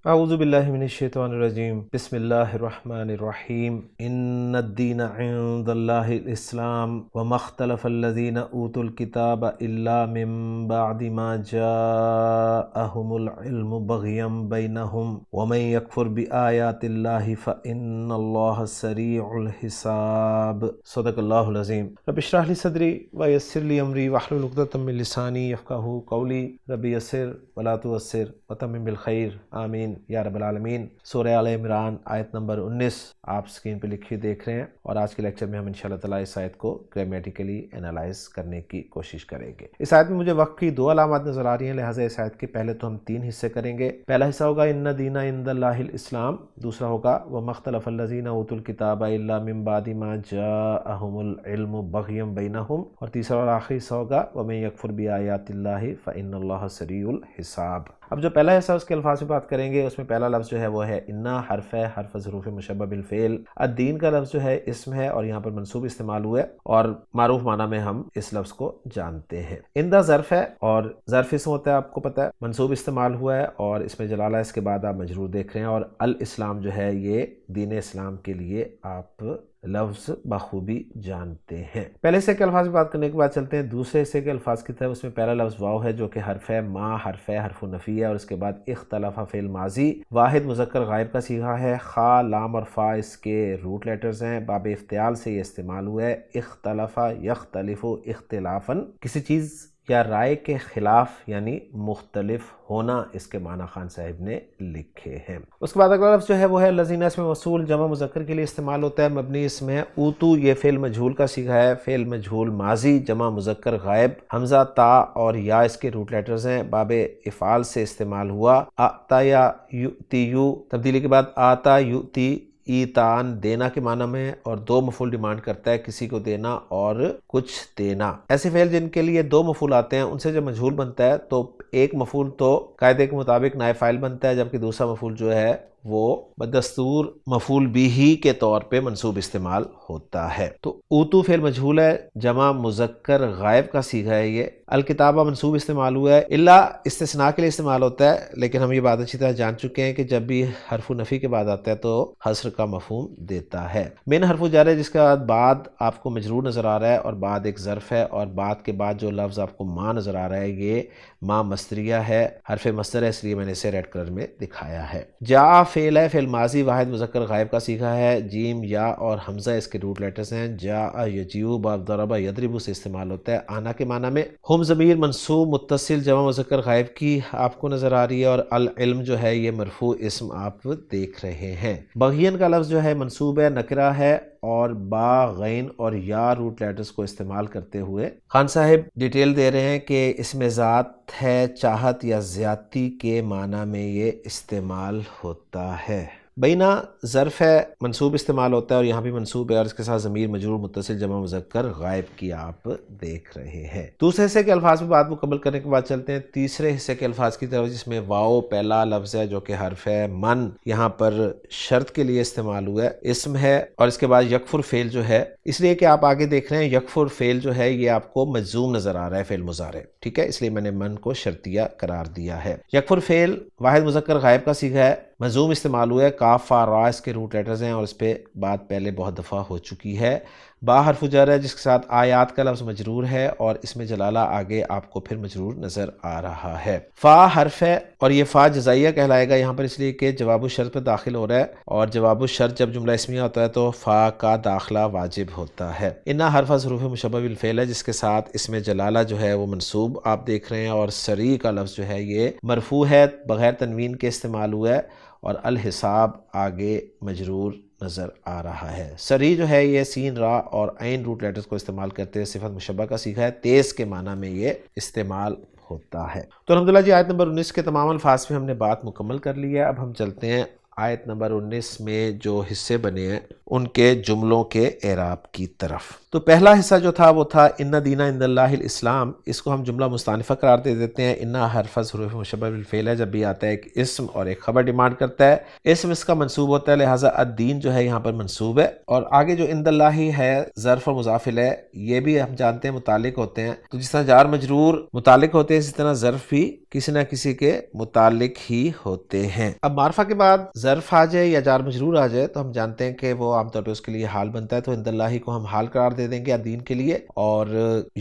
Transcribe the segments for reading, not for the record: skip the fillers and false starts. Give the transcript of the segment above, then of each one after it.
اعوذ باللہ من الشیطان الرجیم بسم اللہ الرحمن الرحیم ان الدین عند اللہ الاسلام وما اختلف الذین اوتوا الکتاب الا من بعد ما جاءهم العلم بغیا بینہم ومن یکفر بآیات اللہ فإن اللہ سریع الحساب صدق اللہ العظیم رب اشرح لی صدری ویسر لی امری واحلل عقدۃ من لسانی یفقہوا قولی رب یسر ولا تعسر وتمم بالخیر آمین یا رب العالمین۔ سورہ آل عمران آیت نمبر 19 آپ سکرین پہ لکھی دیکھ رہے ہیں، اور آج کے لیکچر میں ہم انشاءاللہ تعالیٰ اس آیت کو گرامیٹیکلی انالائز کرنے کی کوشش کریں گے۔ اس آیت میں مجھے وقت کی دو علامات نظر آ رہی ہیں، لہٰذا اس آیت کے پہلے تو ہم 3 حصے کریں گے۔ پہلا حصہ ہوگا ان دین عند اللہ الاسلام، دوسرا ہوگا وما اختلف الذین اوتوا الکتاب الا من بعد ما جاءهم العلم بغیا بینہم، اور تیسرا اور آخری حصہ ہوگا ومن یکفر بآیات اللہ فإن اللہ سریع الحساب۔ اب جو پہلا حصہ اس کے الفاظ سے بات کریں گے، اس میں پہلا لفظ جو ہے وہ ہے انا، حرف ہے، حرف ظروف مشبہ بالفعل۔ الدین کا لفظ جو ہے اسم ہے اور یہاں پر منصوب استعمال ہوا ہے، اور معروف معنی میں ہم اس لفظ کو جانتے ہیں۔ اندہ ظرف ہے اور ظرف اسم ہوتا ہے، آپ کو پتہ ہے، منصوب استعمال ہوا ہے اور اس میں جلالہ اس کے بعد آپ مجرور دیکھ رہے ہیں، اور الاسلام جو ہے یہ دین اسلام کے لیے آپ لفظ بخوبی جانتے ہیں۔ پہلے حصے کے الفاظ کی بات کرنے کے بعد چلتے ہیں دوسرے حصے کے الفاظ کی طرف۔ اس میں پہلا لفظ واو ہے جو کہ حرف ہے، ما حرف ہے، حرف نفی ہے، اور اس کے بعد اختلف فعل ماضی، واحد مذکر غائب کا صیغہ ہے، خا، لام اور فا اس کے روٹ لیٹرز ہیں، باب افتعال سے یہ استعمال ہوا ہے۔ اختلف یختلف اختلافاً، کسی چیز یا رائے کے خلاف یعنی مختلف ہونا، اس کے معنی خان صاحب نے لکھے ہیں۔ اس کے بعد اگلا لفظ جو ہے وہ ہے الذین، اس میں موصول جمع مذکر کے لیے استعمال ہوتا ہے، مبنی اسم ہے۔ اوتو یہ فعل مجہول کا صیغہ ہے، فعل مجہول ماضی، جمع مذکر غائب، حمزہ، تا اور یا اس کے روٹ لیٹرز ہیں، باب افعال سے استعمال ہوا۔ آتا یا یؤتیو، تبدیلی کے بعد آتا یؤتی، ایتان دینا کے معنی میں، اور 2 مفعول ڈیمانڈ کرتا ہے، کسی کو دینا اور کچھ دینا۔ ایسے فعل جن کے لیے 2 مفعول آتے ہیں، ان سے جب مجہول بنتا ہے تو ایک مفعول تو قاعدے کے مطابق نائب فاعل بنتا ہے، جبکہ دوسرا مفعول جو ہے وہ بدستور مفعول بھی کے طور پہ منصوب استعمال ہوتا ہے۔ تو اوتو فعل مجہول ہے، جمع مذکر غائب کا صیغہ ہے یہ۔ الکتابہ منصوب استعمال ہوا ہے، الا استثناء کے لیے استعمال ہوتا ہے، لیکن ہم یہ بات اچھی طرح جان چکے ہیں کہ جب بھی حرف نفی کے بعد آتا ہے تو حصر کا مفہوم دیتا ہے۔ من حرف جر ہے جس کا بعد آپ کو مجرور نظر آ رہا ہے، اور بعد ایک ظرف ہے، اور بعد کے بعد جو لفظ آپ کو ما نظر آ رہا ہے یہ ما مصدریہ ہے، حرف مصدر ہے، اس لیے میں نے اسے ریڈ کلر میں دکھایا ہے۔ جا فعل ہے، فعل ماضی، واحد مذکر غائب کا صیغہ ہے، جیم، یا اور حمزہ اس کے روٹ لیٹرز ہیں۔ جاء یجیء، باب ضرب یضرب سے استعمال ہوتا ہے آنا کے معنی میں۔ ہم ضمیر منصوب متصل جمع مذکر غائب کی آپ کو نظر آ رہی ہے، اور العلم جو ہے یہ مرفوع اسم آپ دیکھ رہے ہیں۔ بغین کا لفظ جو ہے منصوب ہے، نکرہ ہے، اور با، غین اور یا روٹ لیٹرز کو استعمال کرتے ہوئے خان صاحب ڈیٹیل دے رہے ہیں کہ اس میں ذات ہے، چاہت یا زیادتی کے معنی میں یہ استعمال ہوتا ہے۔ بینہ ظرف ہے، منصوب استعمال ہوتا ہے، اور یہاں بھی منصوب ہے، اور اس کے ساتھ ضمیر مجرور متصل جمع مذکر غائب کی آپ دیکھ رہے ہیں۔ دوسرے حصے کے الفاظ میں بات مکمل کرنے کے بعد چلتے ہیں تیسرے حصے کے الفاظ کی طرف، جس میں واو پہلا لفظ ہے جو کہ حرف ہے، من یہاں پر شرط کے لیے استعمال ہوا ہے، اسم ہے، اور اس کے بعد یکفر فعل جو ہے، اس لیے کہ آپ آگے دیکھ رہے ہیں یکفر فعل جو ہے یہ آپ کو مجزوم نظر آ رہا ہے، فعل مضارع، ٹھیک ہے، اس لیے میں نے من کو شرطیہ قرار دیا ہے۔ یکفر فعل واحد مذکر غائب کا صیغہ ہے، مجزوم استعمال ہوا ہے، کاف، فا، را اس کے روٹ لیٹرز ہیں، اور اس پہ بات پہلے بہت دفعہ ہو چکی ہے۔ با حرف جر ہے جس کے ساتھ آیات کا لفظ مجرور ہے، اور اس میں جلالہ آگے آپ کو پھر مجرور نظر آ رہا ہے۔ فا حرف ہے، اور یہ فا جزائیہ کہلائے گا یہاں پر، اس لیے کہ جواب الشرط پہ داخل ہو رہا ہے، اور جواب الشرط جب جملہ اسمیہ ہوتا ہے تو فا کا داخلہ واجب ہوتا ہے۔ انا حرف ظروف مشبہ بالفعل ہے جس کے ساتھ اس میں جلالہ جو ہے وہ منصوب آپ دیکھ رہے ہیں، اور سری کا لفظ جو ہے یہ مرفوع ہے، بغیر تنوین کے استعمال ہوا ہے، اور الحساب آگے مجرور نظر آ رہا ہے۔ سری جو ہے یہ سین، را اور عین روٹ لیٹرز کو استعمال کرتے ہیں، صفت مشبہ کا صیغہ ہے، تیز کے معنی میں یہ استعمال ہوتا ہے۔ تو الحمدللہ جی آیت نمبر 19 کے تمام الفاظ پہ ہم نے بات مکمل کر لی ہے۔ اب ہم چلتے ہیں آیت نمبر 19 میں جو حصے بنے ہیں ان کے جملوں کے اعراب کی طرف۔ تو پہلا حصہ جو تھا وہ تھا ان دین عند اللہ الاسلام، اس کو ہم جملہ مستانفہ قرار دے دیتے ہیں۔ ان حرف حروف مشبہ بالفعل ہے، جب بھی آتا ہے ایک اسم اور ایک خبر ڈیمانڈ کرتا ہے، اسم اس کا منصوب ہوتا ہے، لہٰذا الدین جو ہے یہاں پر منصوب ہے، اور آگے جو عند اللہ ہے ظرف اور مضاف الیہ یہ بھی ہم جانتے ہیں متعلق ہوتے ہیں، تو جس طرح جار مجرور متعلق ہوتے ہیں اسی طرح ظرف بھی کسی نہ کسی کے متعلق ہی ہوتے ہیں۔ اب معرفہ کے بعد ظرف آ جائے یا جار مجرور آ جائے تو ہم جانتے ہیں کہ وہ عام طور پہ اس کے لیے حال بنتا ہے، تو عند اللہ کو ہم حال قرار دے دیں گے دین کے لیے، اور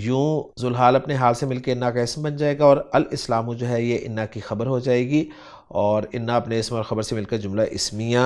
یوں ذوالحال اپنے حال سے مل کے انا کا اسم بن جائے گا، اور الاسلام جو ہے یہ انا کی خبر ہو جائے گی، اور انا اپنے اسم اور خبر سے مل کر جملہ اسمیہ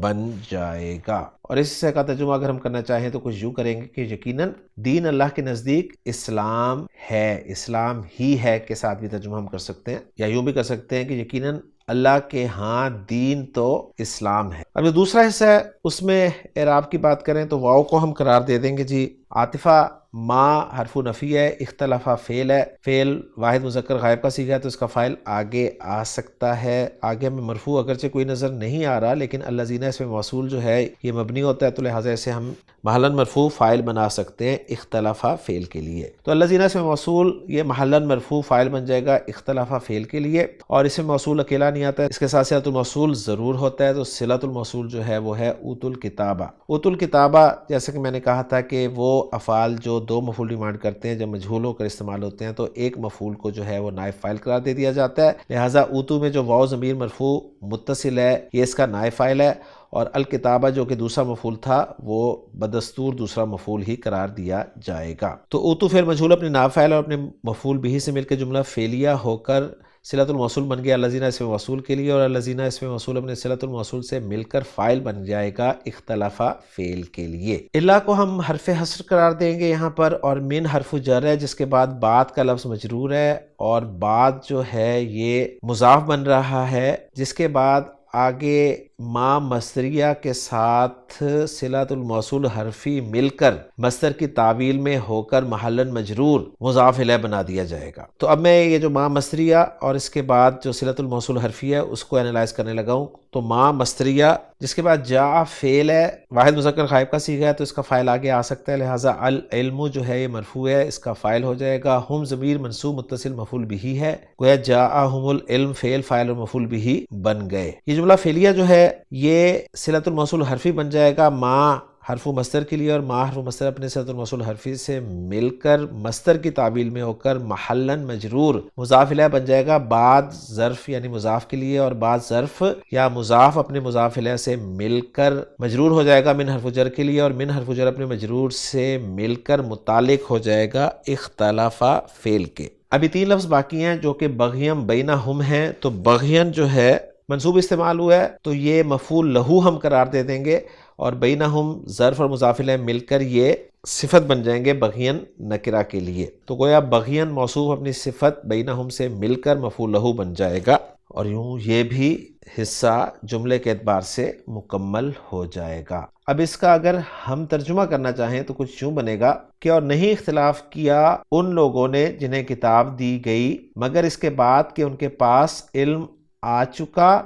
بن جائے گا۔ اور اس حصے کا ترجمہ اگر ہم کرنا چاہیں تو کچھ یوں کریں گے کہ یقیناً دین اللہ کے نزدیک اسلام ہے، اسلام ہی ہے کے ساتھ بھی ترجمہ ہم کر سکتے ہیں، یا یوں بھی کر سکتے ہیں کہ یقیناً اللہ کے ہاں دین تو اسلام ہے۔ اب جو دوسرا حصہ ہے اس میں اعراب کی بات کریں تو واو کو ہم قرار دے دیں گے جی عاطفہ، ما حرف نفی ہے، اختلافہ فعل ہے، فعل واحد مذکر غائب کا صیغہ ہے تو اس کا فاعل آگے آ سکتا ہے۔ آگے ہمیں مرفوع اگرچہ کوئی نظر نہیں آ رہا، لیکن الذین اس میں موصول جو ہے یہ مبنی ہوتا ہے، تو لہٰذا اسے ہم محلاً مرفوع فاعل بنا سکتے ہیں اختلافہ فعل کے لیے۔ تو الذین اس میں موصول یہ محلاً مرفوع فاعل بن جائے گا اختلافہ فعل کے لیے، اور اس میں موصول اکیلا نہیں آتا ہے، اس کے ساتھ صلۃ الموصول ضرور ہوتا ہے، تو صلۃ الموصول جو ہے وہ ہے اوت الکتابہ۔ اوت الکتابہ جیسے کہ میں نے کہا تھا کہ وہ افعال جو دو مفعول ڈیمانڈ کرتے ہیں جب مجہول ہو کر استعمال ہوتے ہیں تو ایک مفعول کو جو ہے وہ نائب فاعل قرار دے دیا جاتا ہے، لہٰذا اوتو میں جو واو ضمیر مرفوع متصل ہے یہ اس کا نائب فاعل ہے، اور الکتابہ جو کہ دوسرا مفعول تھا وہ بدستور دوسرا مفعول ہی قرار دیا جائے گا۔ تو اوتو فعل مجہول اپنے نائب فاعل اور اپنے مفعول بھی سے مل کے جملہ فعلیہ ہو کر صلۃ الموصول بن گیا الذین اسم موصول کے لیے، اور الذین اسم موصول اپنے صلۃ الموصول سے مل کر فاعل بن جائے گا اختلافہ فعل کے لیے۔ الا کو ہم حرف حصر قرار دیں گے یہاں پر، اور من حرف جر ہے جس کے بعد بعد کا لفظ مجرور ہے، اور بعد جو ہے یہ مضاف بن رہا ہے، جس کے بعد آگے ما مصدریہ کے ساتھ صلۃ الموصول حرفی مل کر مصدر کی تعویل میں ہو کر محلاً مجرور مضاف الیہ بنا دیا جائے گا۔ تو اب میں یہ جو ما مصدریہ اور اس کے بعد جو صلۃ الموصول حرفی ہے اس کو انالائز کرنے لگا ہوں۔ تو ما مصدریہ جس کے بعد جاء فعل ہے، واحد مذکر غائب کا صیغہ ہے تو اس کا فاعل آگے آ سکتا ہے، لہٰذا العلم جو ہے یہ مرفوع ہے، اس کا فاعل ہو جائے گا۔ ہم ضمیر منصوب متصل مفعول بھی ہے، گویا جاءہم العلم فعل فاعل اور مفعول بھی بن گئے۔ یہ جملہ فعلیہ جو ہے یہ صلۃ الموصول حرفی بن جائے گا ما حرف مصدر کے لیے، اور ما حرف مصدر اپنے صلۃ الموصول حرفی سے مل کر مصدر کی تعویل میں ہو کر محلاً مجرور مضاف الیہ بن جائے گا بعد ظرف یعنی مضاف کے لیے، اور بعد ظرف یا مضاف اپنے مضاف الیہ سے مل کر مجرور ہو جائے گا من حرف جر کے لیے، اور من حرف جر اپنے مجرور سے مل کر متعلق ہو جائے گا اختلافہ فعل کے۔ ابھی تین لفظ باقی ہیں جو کہ بغیم بینہم ہیں، تو بغین جو ہے منصوب استعمال ہوا ہے تو یہ مفعول لہو ہم قرار دے دیں گے، اور بینہم ظرف اور مضاف الیہ مل کر یہ صفت بن جائیں گے بغین نکرہ کے لیے، تو گویا بغین موصوف اپنی صفت بینہم سے مل کر مفعول لہو بن جائے گا، اور یوں یہ بھی حصہ جملے کے اعتبار سے مکمل ہو جائے گا۔ اب اس کا اگر ہم ترجمہ کرنا چاہیں تو کچھ یوں بنے گا کہ اور نہیں اختلاف کیا ان لوگوں نے جنہیں کتاب دی گئی مگر اس کے بعد کہ ان کے پاس علم آ چکا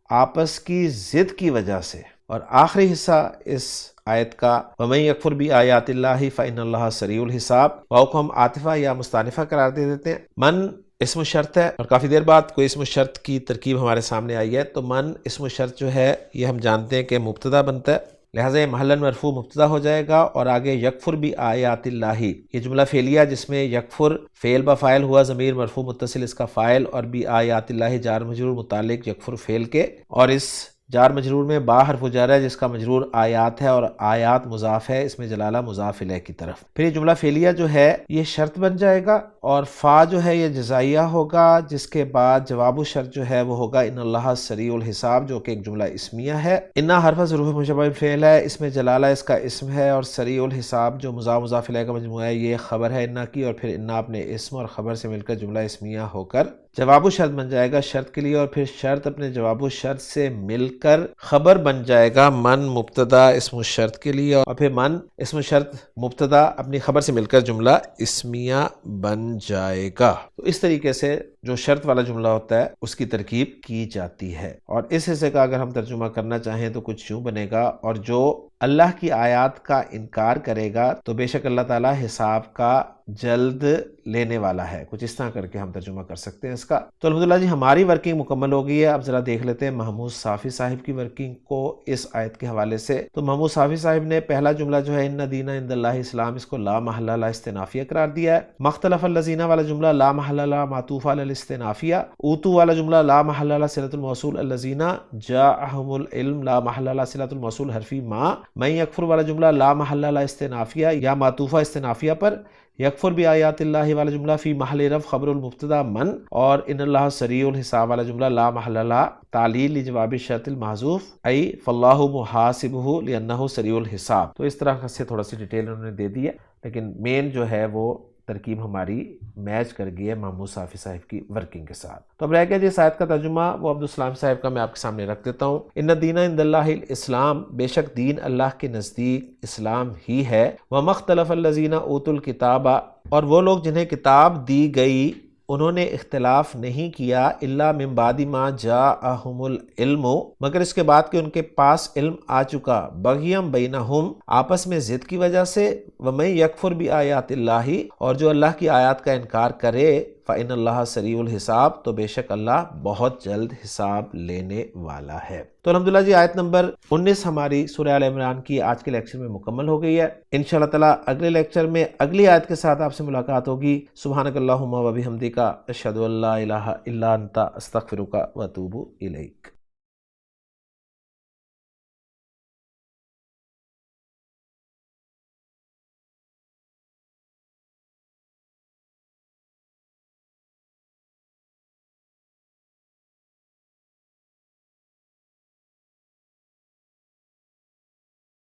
آپس کی ضد کی وجہ سے۔ اور آخری حصہ اس آیت کا وَمَن يَكْفُرْ بِآيَاتِ اللَّهِ فَإِنَّ اللَّهَ سَرِيعُ الْحِسَابِ، واو کو ہم عاطفہ یا مستانفہ قرار دے دیتے ہیں۔ من اسم شرط ہے، اور کافی دیر بعد کوئی اسم شرط کی ترکیب ہمارے سامنے آئی ہے، تو من اسم شرط جو ہے یہ ہم جانتے ہیں کہ مبتدا بنتا ہے، لہٰذا یہ محلاً مرفوع مبتدا ہو جائے گا، اور آگے یکفر بآیات اللہ یہ جملہ فعلیہ جس میں یکفر فعل بفاعل ہوا، ضمیر مرفوع متصل اس کا فاعل، اور بآیات اللہ جار مجرور متعلق یکفر فعل کے، اور اس جار مجرور میں با حرف جر ہے جس کا مجرور آیات ہے، اور آیات مضاف ہے، اس میں جلالہ مضاف الیہ کی طرف۔ پھر یہ جملہ فعلیہ جو ہے یہ شرط بن جائے گا، اور فا جو ہے یہ جزائیہ ہوگا، جس کے بعد جواب الشرط جو ہے وہ ہوگا ان اللہ سریع الحساب، جو کہ ایک جملہ اسمیہ ہے۔ انا حرف ظروف مشبہ فعل ہے، اس میں جلالہ اس کا اسم ہے، اور سریع الحساب جو مضاف الیہ کا مجموعہ ہے یہ خبر ہے انا کی، اور پھر انا اپنے اسم اور خبر سے مل کر جملہ اسمیہ ہو کر جواب الشرط بن جائے گا شرط کے لیے، اور پھر شرط اپنے جواب الشرط سے مل کر خبر بن جائے گا من مبتدا اسم الشرط کے لیے، اور پھر من اسم الشرط مبتدا اپنی خبر سے مل کر جملہ اسمیہ بن جائے گا۔ تو اس طریقے سے جو شرط والا جملہ ہوتا ہے اس کی ترکیب کی جاتی ہے، اور اس حصے کا اگر ہم ترجمہ کرنا چاہیں تو کچھ یوں بنے گا، اور جو اللہ کی آیات کا انکار کرے گا تو بے شک اللہ تعالیٰ حساب کا جلد لینے والا ہے۔ کچھ اس طرح کر کے ہم ترجمہ کر سکتے ہیں اس کا۔ تو الحمدللہ جی ہماری ورکنگ مکمل ہو گئی ہے۔ اب ذرا دیکھ لیتے ہیں محمود صافی صاحب کی ورکنگ کو اس آیت کے حوالے سے۔ تو محمود صافی صاحب نے پہلا جملہ جو ہے ان دین عند اللہ اسلام، اس کو لا محل لا استنافیہ قرار دیا ہے۔ مختلف الذین والا جملہ لا محل لا معطوف علی الاستنافیہ، اوتو والا جملہ لا محل لا صلۃ الموصول الذین جاءہم العلم لا محل لا صلۃ الموصول حرفی ما، من یکفر والا جملہ لا محل لا استنافیہ یا معطوفہ استنافیہ پر، یکفر بآیات اللہ والا جملہ فی محل رفع خبر المبتدا من، اور ان اللہ سریع الحساب والا جملہ لا محل لا تعلیل لجواب الشرط المحذوف ای فاللہ محاسبہ لانہ سریع الحساب۔ تو اس طرح سے تھوڑا سی ڈیٹیل انہوں نے دے دی ہے، لیکن مین جو ہے وہ ترکیب ہماری میچ کر گئی ہے محمود صافی صاحب کی ورکنگ کے ساتھ۔ تو اب رہ گیا جی اس آیت کا ترجمہ، وہ عبدالسلام صاحب کا میں آپ کے سامنے رکھ دیتا ہوں۔ ان الدین عند اللہ الاسلام، بے شک دین اللہ کے نزدیک اسلام ہی ہے۔ وما اختلف الذین اوتوا الکتاب، اور وہ لوگ جنہیں کتاب دی گئی انہوں نے اختلاف نہیں کیا، الا من بعد ما جاءہم العلم، مگر اس کے بعد کہ ان کے پاس علم آ چکا، بغیم بینہم، آپس میں ضد کی وجہ سے، ومن یکفر بآیات اللہ، اور جو اللہ کی آیات کا انکار کرے، فإن اللہ سریع الحساب، تو بے شک اللہ بہت جلد حساب لینے والا ہے۔ تو الحمدللہ جی آیت نمبر 19 ہماری سورہ آل عمران کی آج کے لیکچر میں مکمل ہو گئی ہے۔ انشاءاللہ تعالیٰ اگلے لیکچر میں اگلی آیت کے ساتھ آپ سے ملاقات ہوگی۔ سبحانک اللہم و بحمدک، اشہد ان لا الہ الا انت، استغفرک و اتوب الیک۔